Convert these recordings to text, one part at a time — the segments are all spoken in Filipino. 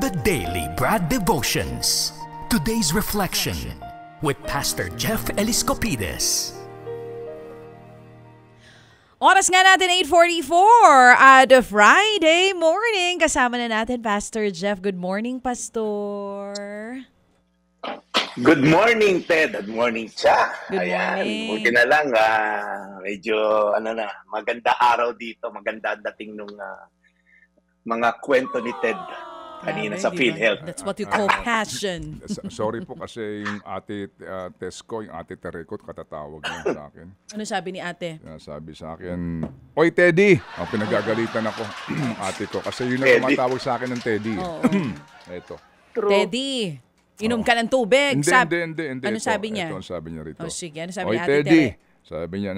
The Daily Brad Devotions. Today's reflection with Pastor Jeff Eliscopides. Oras nga natin 8:44 at Friday morning. Kasama na natin Pastor Jeff. Good morning, Pastor. Good morning, Ted. Good morning, Cha. Good morning. Buti na lang, medyo maganda araw dito. Maganda dating nung mga kwento ni Ted kanina sa PhilHealth. That's what you call passion. Sorry po kasi yung ate Tesco, yung ate Terekot, katatawag niya sa akin. Ano sabi ni ate? Sabi sa akin, "Oy, Teddy!" Pinagagalitan ako ng ate ko kasi yun ang tumatawag sa akin ng Teddy. Ito. Teddy, inom ka ng tubig. Hindi. Ano sabi niya? Ito ang sabi niya rito. Sige, ano sabi "Oy, ni ate Teddy!" Tere? Sabi niya,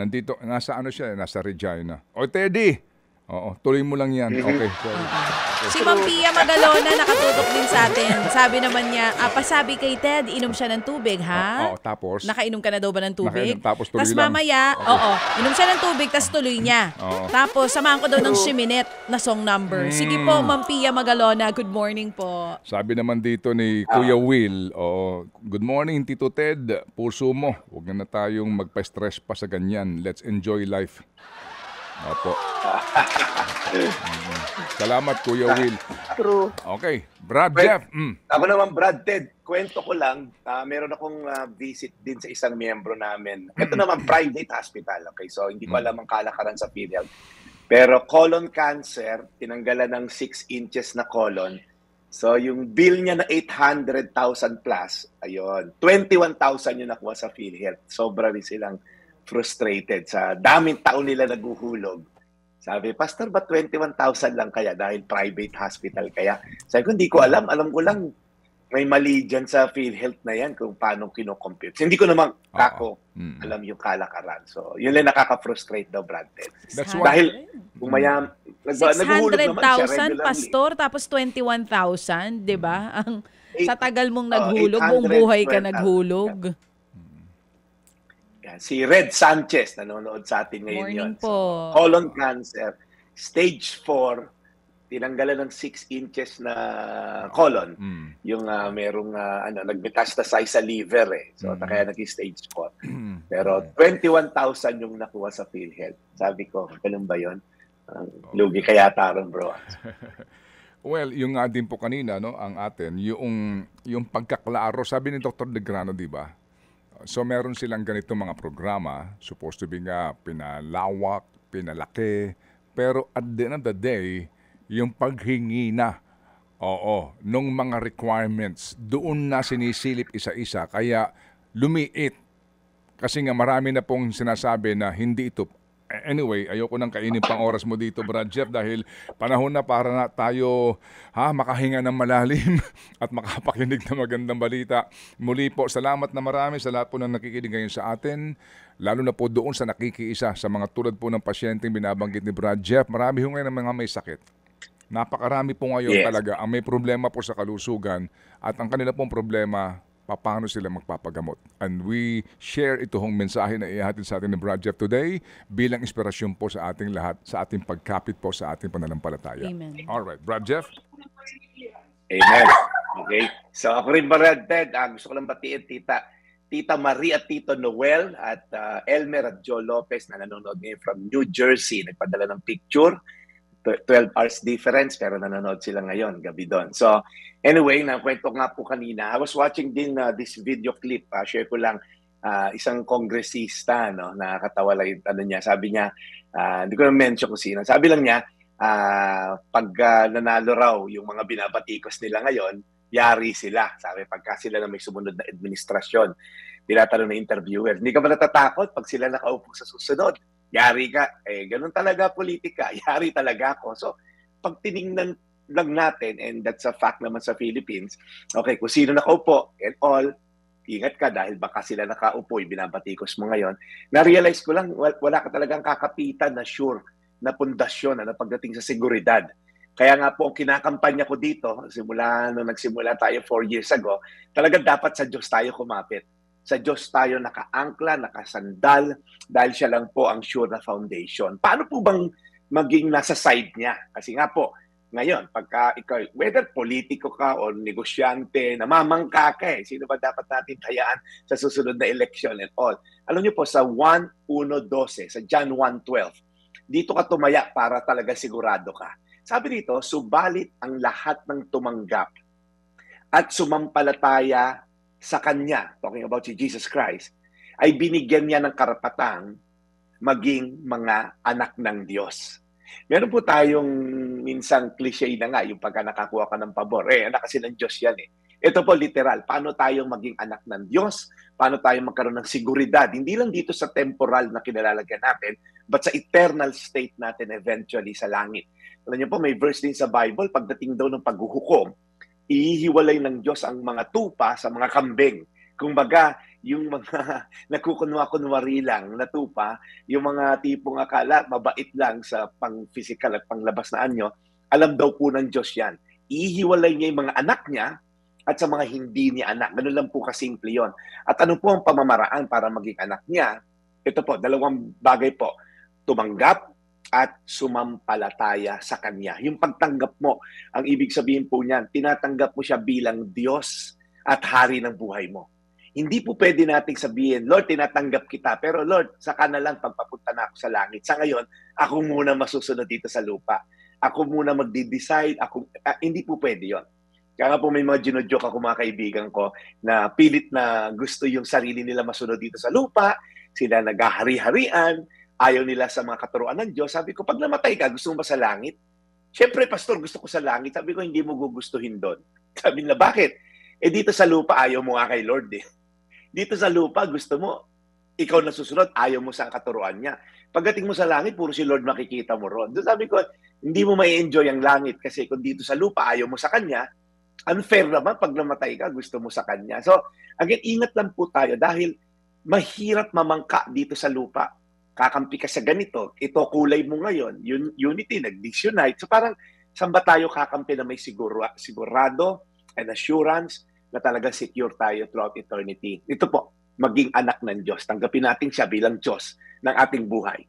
nasa Regina. "Oy, Teddy!" Oo, tuloy mo lang yan. Okay, sorry. Si Ma'am Pia Magalona nakatutok din sa atin. Sabi naman niya, pasabi kay Ted, inom siya ng tubig, ha? Oo, tapos? Nakainom ka na daw ba ng tubig? Nakainom, tapos tuloy tas lang. mamaya, inom siya ng tubig, tas tuloy niya. Tapos, samahan ko daw ng Shiminet na song number. Sige po, Ma'am Pia Magalona, good morning po. Sabi naman dito ni Kuya Will, "Good morning, Tito Ted. Puso mo. Huwag na tayong magpa-stress pa sa ganyan. Let's enjoy life." Opo. Salamat, Kuya Will. True. Okay. Brad Jeff. Ako naman, Brad, Ted, kwento ko lang, meron akong visit din sa isang miyembro namin. Ito naman, private hospital. Okay, so hindi ko alam ang kalakaran sa PhilHealth. Pero colon cancer, tinanggalan ng 6 inches na colon. So yung bill niya na 800,000 plus, ayun, 21,000 yung nakuha sa PhilHealth. Sobra rin silang frustrated sa daming taon nila naguhulog. Sabi, "Pastor, ba 21,000 lang kaya dahil private hospital kaya?" Sabi ko, hindi ko alam. Alam ko lang may mali dyan sa PhilHealth na yan kung paano kinocompute. Hindi ko naman alam yung kalakaran. So, yun lang nakaka-frustrate daw, Brad Ted. Dahil kung naguhulog naman siya 600,000, regularly. Pastor, tapos 21,000, di ba? Sa tagal mong 800, naghulog, buong buhay ka naghulog. Si Red Sanchez, nanonood sa atin ngayon. Morning yun. po. So, colon cancer, stage 4, tinanggalan ng 6 inches na colon. Yung merong nag-metastasize sa liver So, kaya naging stage 4. Pero 21,000 yung nakuha sa PhilHealth. Sabi ko, ganun ba yun? Lugi kaya taron, bro. Well, yung nga din po kanina, ang atin, yung pagkaklaro, sabi ni Dr. Degrano, di ba? So meron silang ganitong mga programa, supposed to be nga pinalawak, pinalaki, pero at the end of the day, yung paghingi na, nung mga requirements, doon na sinisilip isa-isa, kaya lumiit. Kasi nga marami na pong sinasabi na hindi ito. Anyway, ayoko nang kainin pang oras mo dito, Brad Jeff, dahil panahon na para na tayo makahinga ng malalim at makapakinig ng magandang balita. Muli po, salamat na marami sa lahat po ng nakikinig ngayon sa atin, lalo na po doon sa nakikiisa sa mga tulad po ng pasyenteng binabanggit ni Brad Jeff. Marami ho ngayon ng mga may sakit. Napakarami po ngayon talaga ang may problema po sa kalusugan at ang kanila pong problema, paano sila magpapagamot. And we share ito hong mensahe na ihahatid sa atin ni Brad Jeff today bilang inspirasyon po sa ating lahat, sa ating pagkapit po sa ating pananampalataya. Amen. Alright, Brad Jeff? Amen. Okay. So ako rin, Brad Ted, gusto ko lang batiin Tita Marie at Tito Noel at Elmer at Joe Lopez na nanonood ngayon from New Jersey. Nagpadala ng picture. 12 hours difference, pero nanonood sila ngayon, gabi doon. So, anyway, nakwento nga po kanina, I was watching din this video clip, share ko lang, isang kongresista, nakakatawa lang niya. Sabi niya, hindi ko na-mention kung sino, sabi lang niya, pag nanalo raw yung mga binabatikos nila ngayon, yari sila. Sabi, pagka sila na may sumunod na administrasyon, tinatanong na interviewer, hindi ka ba natatakot pag sila nakaupo sa susunod? Yari ka. Ganun talaga politika. Yari talaga ako. So, pag tinignan lang natin, and that's a fact naman sa Philippines, okay, kung sino nakaupo and all, ingat ka dahil baka sila nakaupo, binabatikos mo ngayon. Na-realize ko lang, wala ka talagang kakapitan na sure na pundasyon na pagdating sa seguridad. Kaya nga po, ang kinakampanya ko dito, simula nung nagsimula tayo 4 years ago, talagang dapat sa Diyos tayo kumapit. Sa Diyos tayo nakaangkla, nakasandal, dahil siya lang po ang sure na foundation. Paano po bang maging nasa side niya? Kasi nga po, Ngayon, pagka ikaw, whether politiko ka o negosyante, namamangka ka sino ba dapat natin hayaan sa susunod na election and all? Alam niyo po, sa 1:1:12, sa John 1:12, dito ka tumaya para talaga sigurado ka. Sabi dito, subalit ang lahat ng tumanggap at sumampalataya sa Kanya, talking about si Jesus Christ, ay binigyan niya ng karapatang maging mga anak ng Diyos. Meron po tayong minsang cliche na nga, yung pagka nakakuha ka ng pabor. Anak kasi ng Diyos yan Ito po literal, paano tayong maging anak ng Diyos? Paano tayong magkaroon ng seguridad? Hindi lang dito sa temporal na kinalalagyan natin, but sa eternal state natin eventually sa langit. Alam niyo po, may verse din sa Bible, pagdating daw ng paghuhukom, ihiwalay ng Diyos ang mga tupa sa mga kambing. Kumbaga, yung mga nagkukunwa-kunwari lang na tupa, yung mga tipong akala mabait lang sa pang-physical at panglabas na anyo, alam daw po ng Diyos yan. Ihiwalay niya yung mga anak niya at sa mga hindi niya anak. Ganun lang po kasimple yon. At ano po ang pamamaraan para maging anak niya? Ito po, dalawang bagay po. Tumanggap at sumampalataya sa Kanya. Yung pagtanggap mo, ang ibig sabihin po niyan, tinatanggap mo siya bilang Diyos at Hari ng buhay mo. Hindi po pwede nating sabihin, Lord, tinatanggap kita, pero Lord, saka na lang pagpapunta na ako sa langit. Sa ngayon, ako muna masusunod dito sa lupa. Ako muna magde-decide. Hindi po pwede yon. Kaya nga po may mga ginojoke ako mga kaibigan ko na pilit na gusto yung sarili nila masunod dito sa lupa, sila naghahari-harian, ayaw nila sa mga katuruan ng Diyos. Sabi ko, pag namatay ka, gusto mo ba sa langit? Siyempre, Pastor, gusto ko sa langit. Sabi ko, hindi mo gugustuhin doon. Sabi nila, bakit? Dito sa lupa, ayaw mo nga kay Lord Dito sa lupa, gusto mo, ikaw na susunod, ayaw mo sa katuruan niya. Pagdating mo sa langit, puro si Lord makikita mo ron. Doon sabi ko, hindi mo may enjoy ang langit kasi kung dito sa lupa, ayaw mo sa Kanya, unfair naman pag namatay ka, gusto mo sa Kanya. So, again, ingat lang po tayo dahil mahirap mamangka dito sa lupa. Kakampi ka sa ganito, ito kulay mo ngayon, unity, nag-disunite. So parang, saan ba tayo kakampi na may sigurado and assurance na talagang secure tayo throughout eternity. Ito po, maging anak ng Diyos. Tanggapin natin siya bilang Diyos ng ating buhay.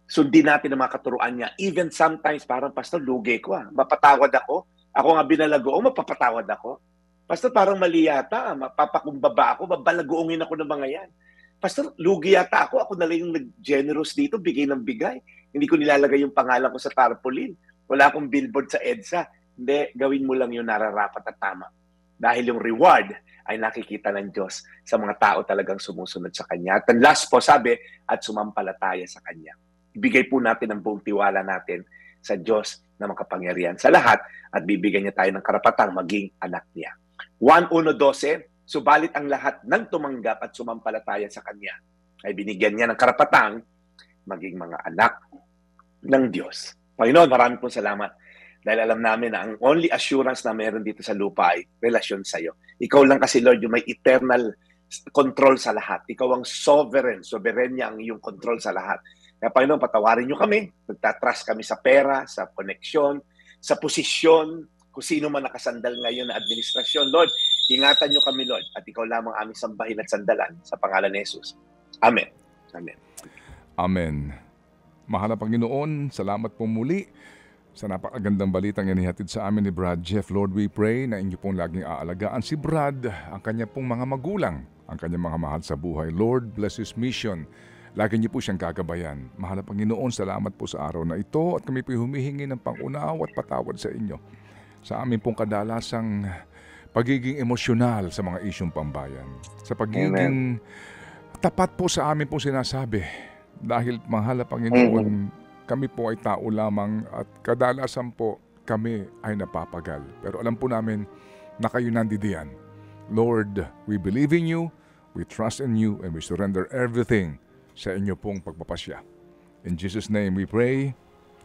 Sundin natin ang mga katuruan niya. Even sometimes, parang, Pastor, lugi ko mapatawad ako. Ako nga binalago, mapapatawad ako. Pastor, parang mali yata. Mapapakumbaba ako, babalagoongin ako ng mga yan. Pastor, lugi yata ako. Ako na lang yung nag-generous dito, bigay ng bigay. Hindi ko nilalagay yung pangalan ko sa tarpaulin. Wala akong billboard sa EDSA. Hindi, gawin mo lang yung nararapat at tama. Dahil yung reward ay nakikita ng Diyos sa mga tao talagang sumusunod sa Kanya. At ang last po, sabi, at sumampalataya sa Kanya. Ibigay po natin ang buong tiwala natin sa Diyos na makapangyarihan sa lahat at bibigyan niya tayo ng karapatang maging anak niya. 1:1:12, subalit ang lahat ng tumanggap at sumampalataya sa Kanya ay binigyan niya ng karapatang maging mga anak ng Diyos. Panginoon, maraming pong salamat. Dahil alam namin na ang only assurance na meron dito sa lupa ay relasyon sa iyo. Ikaw lang kasi, Lord, yung may eternal control sa lahat. Ikaw ang sovereign. Sovereign niya ang iyong control sa lahat. Kaya, Panginoon, patawarin niyo kami. Nagtatrust kami sa pera, sa koneksyon, sa posisyon, kung sino man nakasandal ngayon na administrasyon. Lord, ingatan niyo kami, Lord. At ikaw lamang aming sambahin at sandalan sa pangalan ni Jesus. Amen. Amen. Amen. Mahal na Panginoon, salamat po muli sa napakagandang balitang inihatid sa amin ni Brad Jeff. Lord, we pray na inyo pong laging aalagaan si Brad, ang kanya pong mga magulang, ang kanyang mga mahal sa buhay. Lord, bless his mission. Lagi niyo po siyang gagabayan. Mahal na Panginoon, salamat po sa araw na ito at kami po humihingi ng pangunawa at patawad sa inyo sa amin pong kadalasang pagiging emosyonal sa mga isyong pambayan. Sa pagiging tapat po sa amin pong sinasabi. Dahil mahal na Panginoon, kami po ay tao lamang at kadalasan po kami ay napapagal. Pero alam po namin na kayo nandidiyan. Lord, we believe in you, we trust in you, and we surrender everything sa inyo pong pagpapasya. In Jesus' name we pray.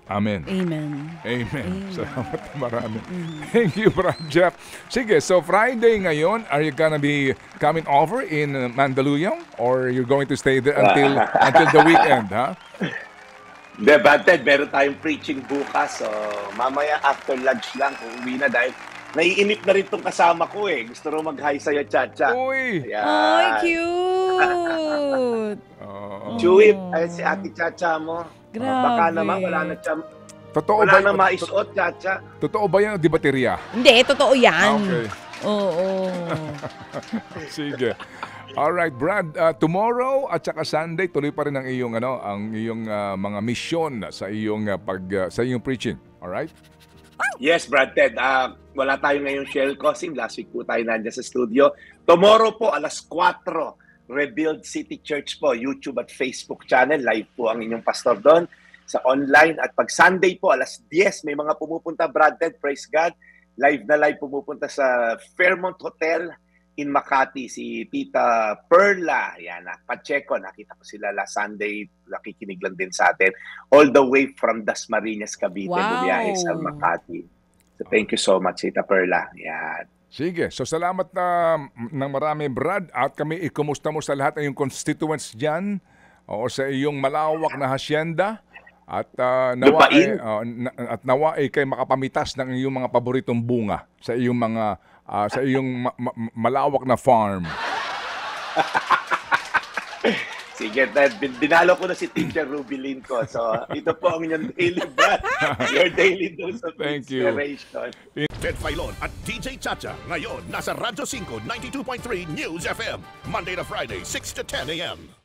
Amen. Amen. Amen. Salamat marami. Thank you, Brad Jeff. Sige, so Friday ngayon, are you gonna be coming over in Mandaluyong or you're going to stay there until the weekend, ha? Bad Ted, meron tayong preaching bukas. So, mamaya after lunch lang, uuwi na dahil naiinip na rin tong kasama ko eh. Gusto rin mag-hi sa'yo, Chacha. Uy! Ay, cute! Chewy, ay si Ate Chacha mo. Grabe. Baka naman wala na Totoo Wala ba, na maisuot, Chacha. totoo ba yan o di baterya? Hindi, totoo yan. Okay. Oo. Sige. Alright, Brad, tomorrow at saka Sunday tuloy pa rin ang iyong mga mission sa iyong sa iyong preaching. Alright? Yes, Brad Ted. Wala tayo ngayong Shell Cosim. Last week po tayo nandiyan sa studio. Tomorrow po, alas 4, Rebuild City Church po, YouTube at Facebook channel. Live po ang inyong pastor doon sa online. At pag Sunday po, alas 10, may mga pumupunta, Brad Ted, praise God. Live na live pumupunta sa Fairmont Hotel in Makati, si Tita Perla, yan, Pacheco, nakita ko sila last Sunday, nakikinig lang din sa atin, all the way from Dasmariñas, Cavite, bumiyahe sa Makati. So thank you so much, Tita Perla. Yan. Sige. So salamat ng marami, Brad. At kami ikumusta mo sa lahat ng iyong constituents dyan o sa iyong malawak na hacienda. At nawa ay kay makapamitas ng iyong mga paboritong bunga sa iyong mga sa iyong malawak na farm. Sige, dinalo ko na si Teacher Rubilin ko. So, ito po ang inyong daily bread. Your daily dose of inspiration. Ted Filon at DJ Chacha. Ngayon, nasa Radyo 5, 92.3 News FM. Monday to Friday, 6 to 10 a.m.